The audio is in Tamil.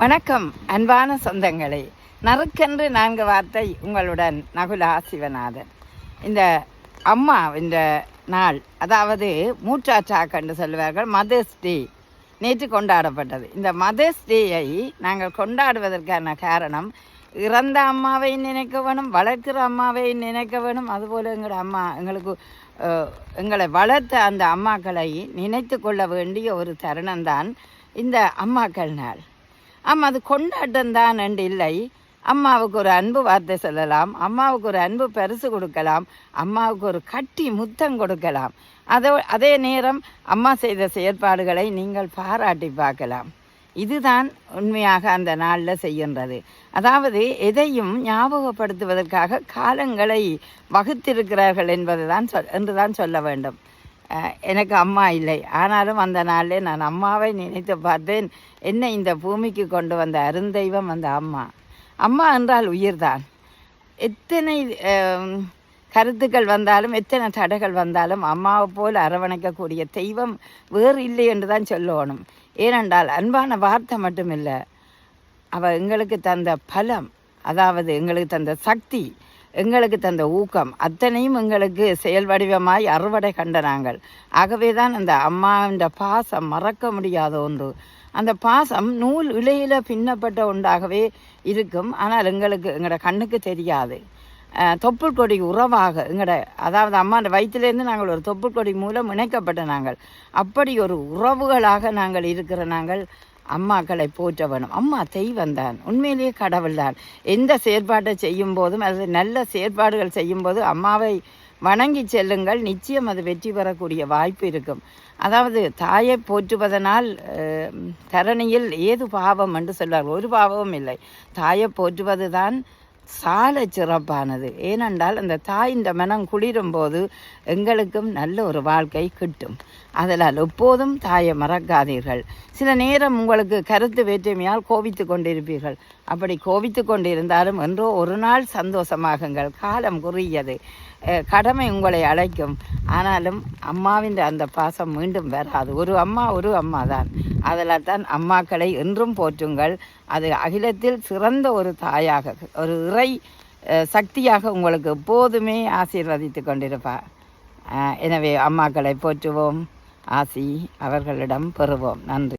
வணக்கம் அன்பான சொந்தங்களே, நறுக்கென்று 4 வார்த்தை உங்களுடன் நகுலா சிவநாதன். இந்த அம்மா இந்த நாள், அதாவது மூச்சாச்சாக்கன்று சொல்லுவார்கள், மதர்ஸ் டே நேற்று கொண்டாடப்பட்டது. இந்த மதர்ஸ் டேயை நாங்கள் கொண்டாடுவதற்கான காரணம், இறந்த அம்மாவை நினைக்க வேணும், வளர்க்கிற அம்மாவை நினைக்க வேணும். அதுபோல் எங்களோட அம்மா எங்களை வளர்த்த அந்த அம்மாக்களை நினைத்து கொள்ள வேண்டிய ஒரு தருணம்தான் இந்த அம்மாக்கள் நாள். அது கொண்டாட்டம்தான் என்று இல்லை. அம்மாவுக்கு ஒரு அன்பு வார்த்தை சொல்லலாம், அம்மாவுக்கு ஒரு அன்பு பரிசு கொடுக்கலாம், அம்மாவுக்கு ஒரு கட்டி முத்தம் கொடுக்கலாம். அதே நேரம் அம்மா செய்த செயற்பாடுகளை நீங்கள் பாராட்டி பார்க்கலாம். இதுதான் உண்மையாக அந்த நாளில் செய்கின்றது. அதாவது எதையும் ஞாபகப்படுத்துவதற்காக காலங்களை வகுத்திருக்கிறார்கள் என்றுதான் சொல்ல வேண்டும். எனக்கு அம்மா இல்லை, ஆனாலும் அந்த நாளில் நான் அம்மாவை நினைத்து பார்த்தேன். என்னை இந்த பூமிக்கு கொண்டு வந்த அருந்தெய்வம் அந்த அம்மா. அம்மா என்றால் உயிர்தான். எத்தனை கருத்துக்கள் வந்தாலும், எத்தனை தடைகள் வந்தாலும் அம்மாவை போல் அரவணைக்கக்கூடிய தெய்வம் வேறு இல்லை என்று தான் சொல்லணும். ஏனென்றால் அன்பான வார்த்தை மட்டும் இல்லை, அவள் எங்களுக்கு தந்த பலம், அதாவது எங்களுக்கு தந்த சக்தி, எங்களுக்கு தந்த ஊக்கம் அத்தனையும் எங்களுக்கு செயல் வடிவமாய் அறுவடை கண்ட நாங்கள். ஆகவே தான் அந்த அம்மாவின் பாசம் மறக்க முடியாத ஒன்று. அந்த பாசம் நூல் இலையில் பின்னப்பட்ட ஒன்றாகவே இருக்கும். ஆனால் எங்களோட கண்ணுக்கு தெரியாது. தொப்புள் கொடி உறவாக அதாவது அம்மாண்ட வயிற்றிலேருந்து நாங்கள் ஒரு தொப்புள் கொடி மூலம் இணைக்கப்பட்ட நாங்கள். அப்படி ஒரு உறவுகளாக நாங்கள் இருக்கிற நாங்கள் அம்மாக்களை போற்ற வேணும். அம்மா தெய்வந்தான், உண்மையிலேயே கடவுள் தான். எந்த செயற்பாட்டை செய்யும் போதும், அது நல்ல செயற்பாடுகள் செய்யும்போது அம்மாவை வணங்கி செல்லுங்கள், நிச்சயம் அது வெற்றி பெறக்கூடிய வாய்ப்பு இருக்கும். அதாவது தாயை போற்றுவதனால் தரணியில் ஏது பாவம் என்று சொல்வார். ஒரு பாவமும் இல்லை. தாயை போற்றுவது தான் சால சிறப்பானது. ஏனென்றால் அந்த தாயின் மனம் குளிரும் போது எங்களுக்கும் நல்ல ஒரு வாழ்க்கை கிட்டும். அதனால் எப்போதும் தாயை மறக்காதீர்கள். சில நேரம் உங்களுக்கு கருத்து வேற்றுமையால் கோபித்து கொண்டிருப்பீர்கள். அப்படி கோபித்து கொண்டிருந்தாலும் என்றோ ஒரு நாள் சந்தோஷமாகுங்கள். காலம் குறுகியது, கடமை உங்களை அழைக்கும். ஆனாலும் அம்மாவின் அந்த பாசம் மீண்டும் வராது. ஒரு அம்மா தான். அதனால் தான் அம்மாக்களை என்றும் போற்றுங்கள். அது அகிலத்தில் சிறந்த ஒரு தாயாக, ஒரு இறை சக்தியாக உங்களுக்கு எப்போதுமே ஆசீர்வதித்து கொண்டிருப்பார். எனவே அம்மாக்களை போற்றுவோம், ஆசி அவர்களிடம் பெறுவோம். நன்றி.